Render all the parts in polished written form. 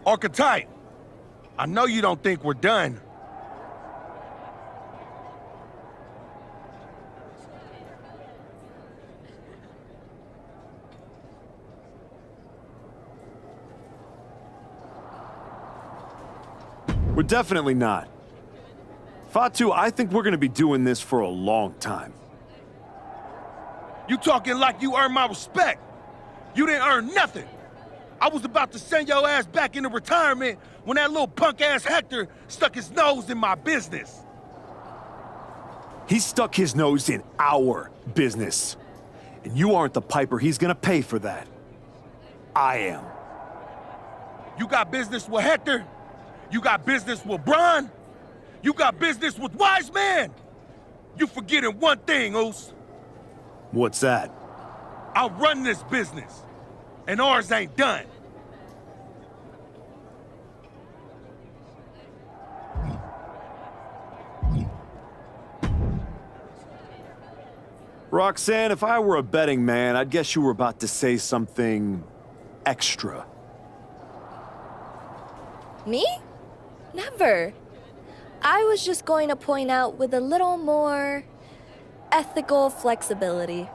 Archetype, I know you don't think we're done. We're definitely not. Fatu, I think we're gonna be doing this for a long time. You talking like you earned my respect. You didn't earn nothing. I was about to send your ass back into retirement when that little punk-ass Hector stuck his nose in my business. He stuck his nose in our business. And you aren't the piper he's gonna pay for that. I am. You got business with Hector? You got business with Bron? You got business with Wise Man? You forgetting one thing, Oos. What's that? I run this business, and ours ain't done. Roxanne, if I were a betting man, I'd guess you were about to say something extra. Me? Never. I was just going to point out with a little more ethical flexibility.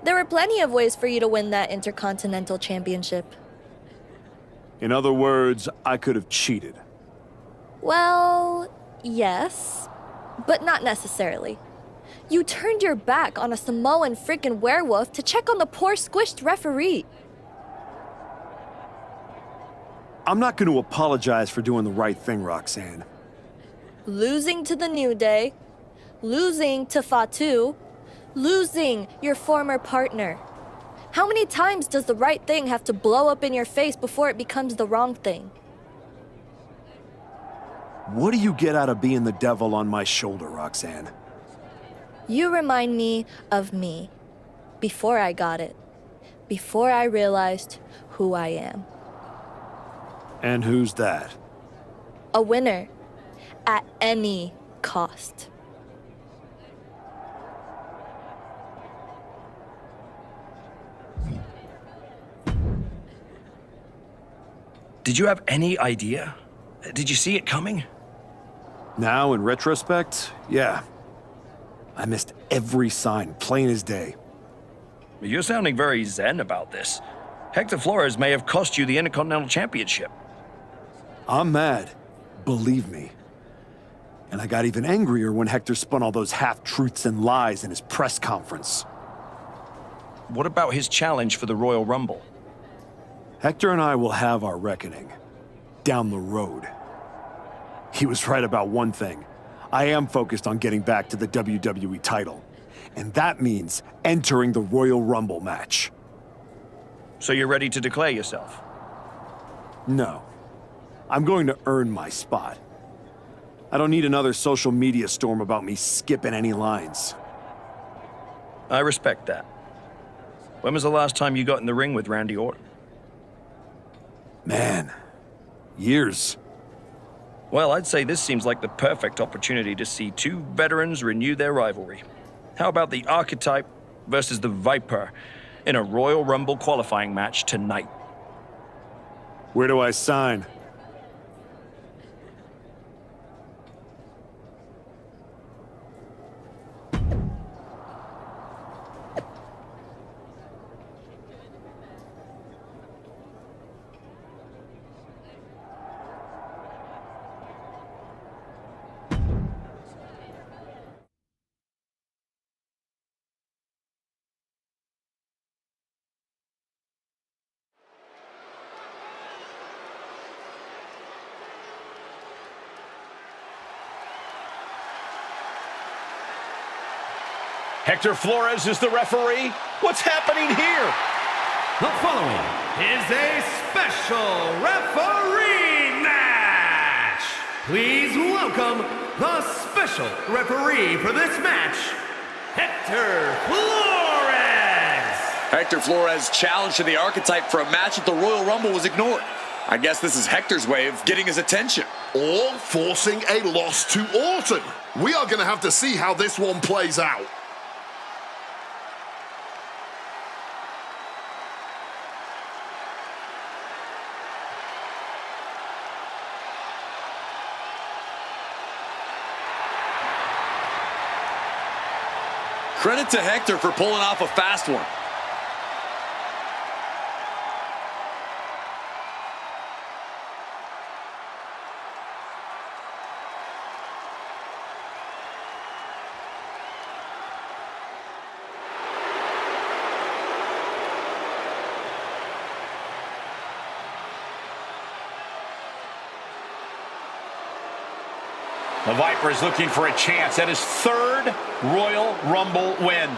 There were plenty of ways for you to win that Intercontinental Championship. In other words, I could have cheated. Well, yes, but not necessarily. You turned your back on a Samoan freaking werewolf to check on the poor squished referee. I'm not going to apologize for doing the right thing, Roxanne. Losing to the New Day, losing to Fatu, losing your former partner. How many times does the right thing have to blow up in your face before it becomes the wrong thing? What do you get out of being the devil on my shoulder, Roxanne? You remind me of me, before I got it, before I realized who I am. And who's that? A winner, at any cost. Did you have any idea? Did you see it coming? Now, in retrospect, yeah. I missed every sign, plain as day. You're sounding very zen about this. Hector Flores may have cost you the Intercontinental Championship. I'm mad, believe me. And I got even angrier when Hector spun all those half-truths and lies in his press conference. What about his challenge for the Royal Rumble? Hector and I will have our reckoning. Down the road. He was right about one thing. I am focused on getting back to the WWE title. And that means entering the Royal Rumble match. So you're ready to declare yourself? No. I'm going to earn my spot. I don't need another social media storm about me skipping any lines. I respect that. When was the last time you got in the ring with Randy Orton? Man, years. Well, I'd say this seems like the perfect opportunity to see two veterans renew their rivalry. How about the Archetype versus the Viper in a Royal Rumble qualifying match tonight? Where do I sign? Hector Flores is the referee. What's happening here? The following is a special referee match. Please welcome the special referee for this match, Hector Flores. Hector Flores' challenge to the Archetype for a match at the Royal Rumble was ignored. I guess this is Hector's way of getting his attention. Or forcing a loss to Orton. We are going to have to see how this one plays out. Credit to Hector for pulling off a fast one. The Viper is looking for a chance at his third Royal Rumble win.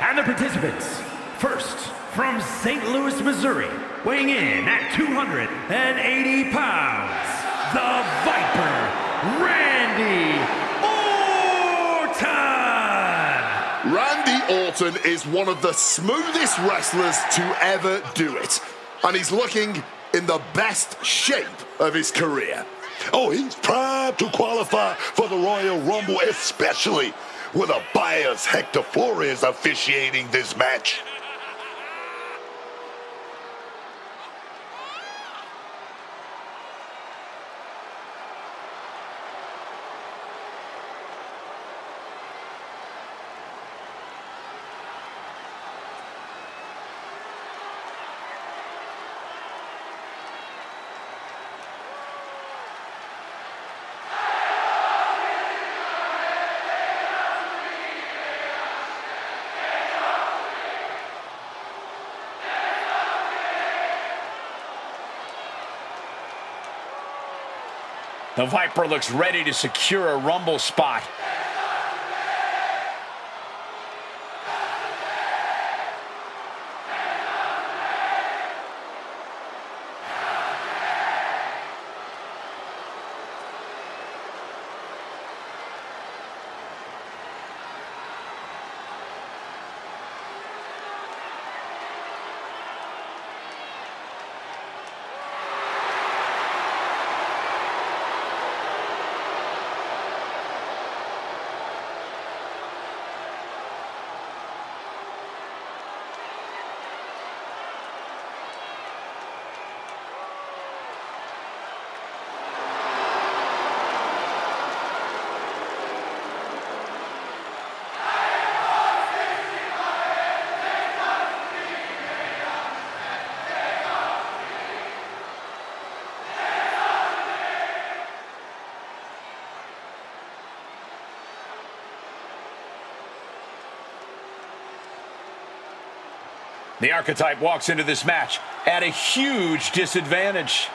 And the participants, first from St. Louis, Missouri, weighing in at 280 pounds, the Viper, Randy Orton! Randy Orton is one of the smoothest wrestlers to ever do it. And he's looking in the best shape of his career. Oh, he's primed to qualify for the Royal Rumble, especially with a biased Hector Flores officiating this match. The Viper looks ready to secure a Rumble spot. The Archetype walks into this match at a huge disadvantage.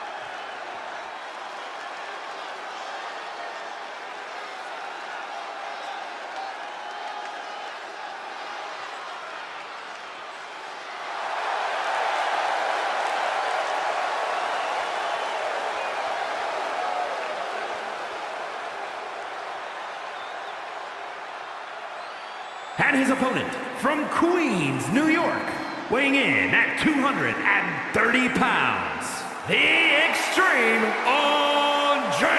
And his opponent from Queens, New York, weighing in at 230 pounds, the Extreme Andre!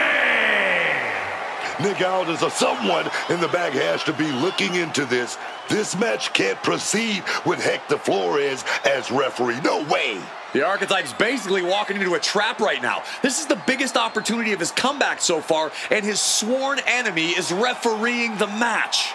Nick Aldis or someone in the back has to be looking into this. This match can't proceed with Hector Flores as referee. No way. The Archetype's basically walking into a trap right now. This is the biggest opportunity of his comeback so far, and his sworn enemy is refereeing the match.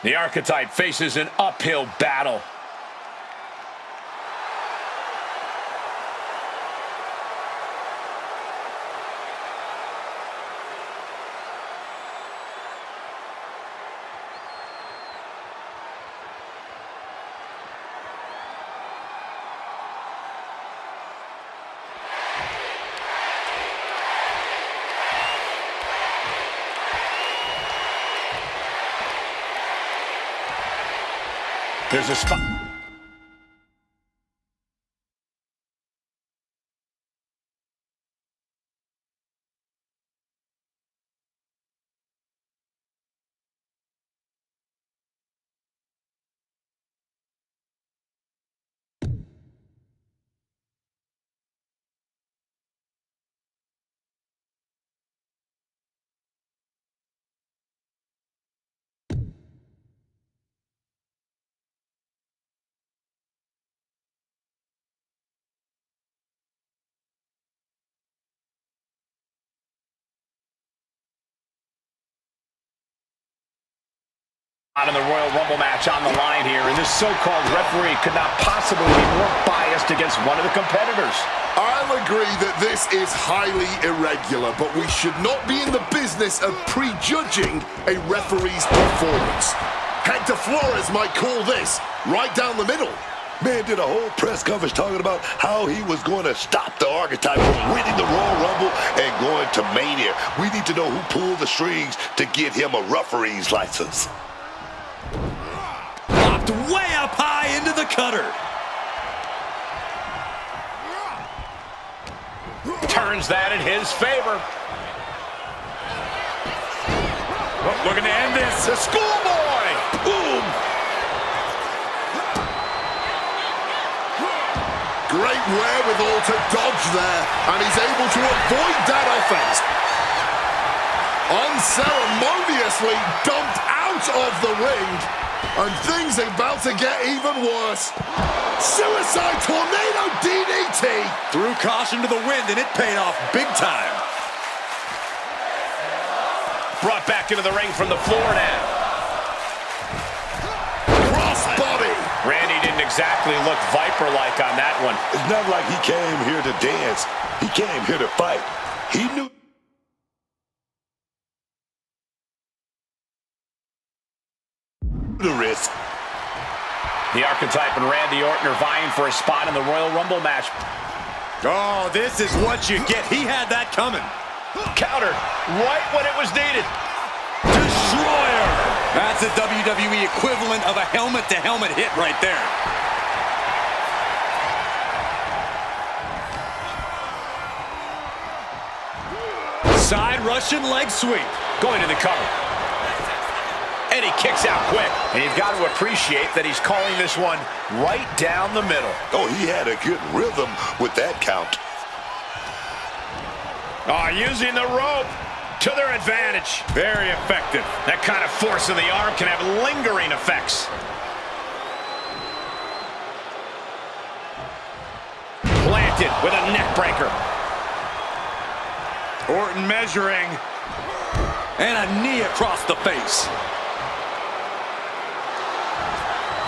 The Archetype faces an uphill battle. There's a spot. In the Royal Rumble match on the line here, and this so-called referee could not possibly be more biased against one of the competitors. I'll agree that this is highly irregular, but we should not be in the business of prejudging a referee's performance. Hector Flores might call this right down the middle. Man did a whole press conference talking about how he was going to stop the Archetype from winning the Royal Rumble and going to Mania. We need to know who pulled the strings to get him a referee's license. Popped way up high into the cutter. Turns that in his favor. Oh, looking to end this. A schoolboy. Boom. Great wherewithal to dodge there, and he's able to avoid that offense. Unceremoniously dumped out of the ring, and things are about to get even worse. Suicide Tornado DDT. Threw caution to the wind, and it paid off big time. Brought back into the ring from the floor now. Crossbody. Randy didn't exactly look Viper-like on that one. It's not like he came here to dance. He came here to fight. He knew the risk. The Archetype and Randy Orton are vying for a spot in the Royal Rumble match. Oh, this is what you get. He had that coming. Countered right when it was needed. Destroyer. That's the WWE equivalent of a helmet-to-helmet hit right there. Side Russian leg sweep. Going to the cover. And he kicks out quick. And you've got to appreciate that he's calling this one right down the middle. Oh, he had a good rhythm with that count. Oh, using the rope to their advantage. Very effective. That kind of force in the arm can have lingering effects. Planted with a neck breaker. Orton measuring. And a knee across the face.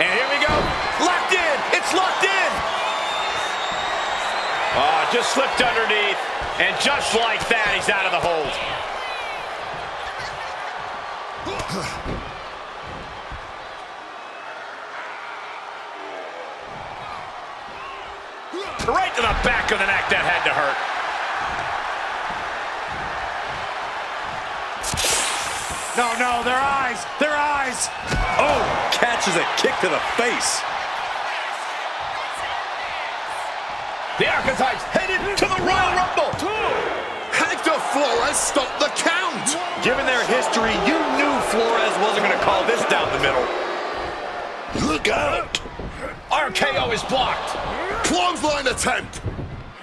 And here we go. Locked in. It's locked in. Oh, just slipped underneath. And just like that, he's out of the hold. Right to the back of the neck. That had to hurt. No, their eyes. Their eyes. Oh, catches a kick to the face. The Archetypes headed to the Royal Rumble. Hector Flores stopped the count. Given their history, you knew Flores wasn't going to call this down the middle. Look out. RKO is blocked. Clothesline attempt.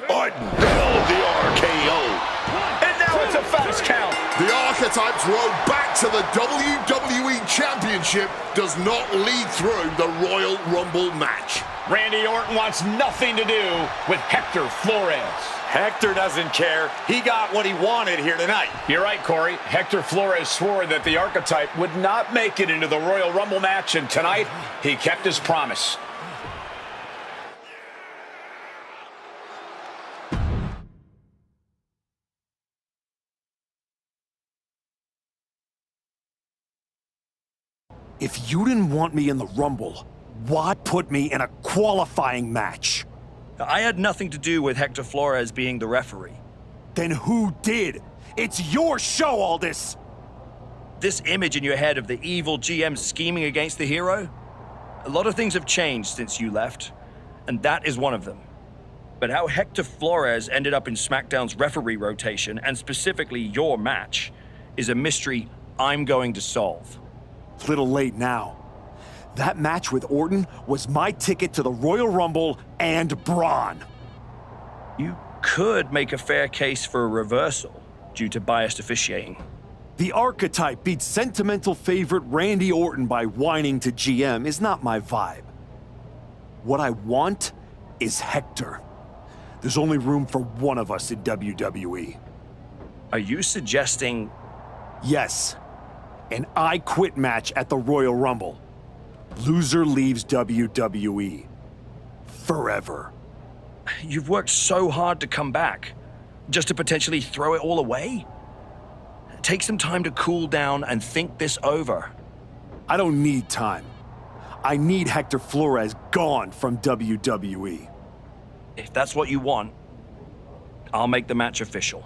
Orton nailed the RKO. And now it's a fast count. The Archetypes road back to the WWE Championship does not lead through the Royal Rumble match. Randy Orton wants nothing to do with Hector Flores. Hector doesn't care. He got what he wanted here tonight. You're right, Corey. Hector Flores swore that the Archetype would not make it into the Royal Rumble match, and tonight he kept his promise. If you didn't want me in the Rumble, why put me in a qualifying match? I had nothing to do with Hector Flores being the referee. Then who did? It's your show, Aldis! This image in your head of the evil GM scheming against the hero? A lot of things have changed since you left, and that is one of them. But how Hector Flores ended up in SmackDown's referee rotation, and specifically your match, is a mystery I'm going to solve. Little late now. That match with Orton was my ticket to the Royal Rumble and Braun. You could make a fair case for a reversal due to biased officiating. The Archetype beat sentimental favorite Randy Orton by whining to GM is not my vibe. What I want is Hector. There's only room for one of us in WWE. Are you suggesting... Yes. An I Quit match at the Royal Rumble. Loser leaves WWE. Forever. You've worked so hard to come back, just to potentially throw it all away? Take some time to cool down and think this over. I don't need time. I need Hector Flores gone from WWE. If that's what you want, I'll make the match official.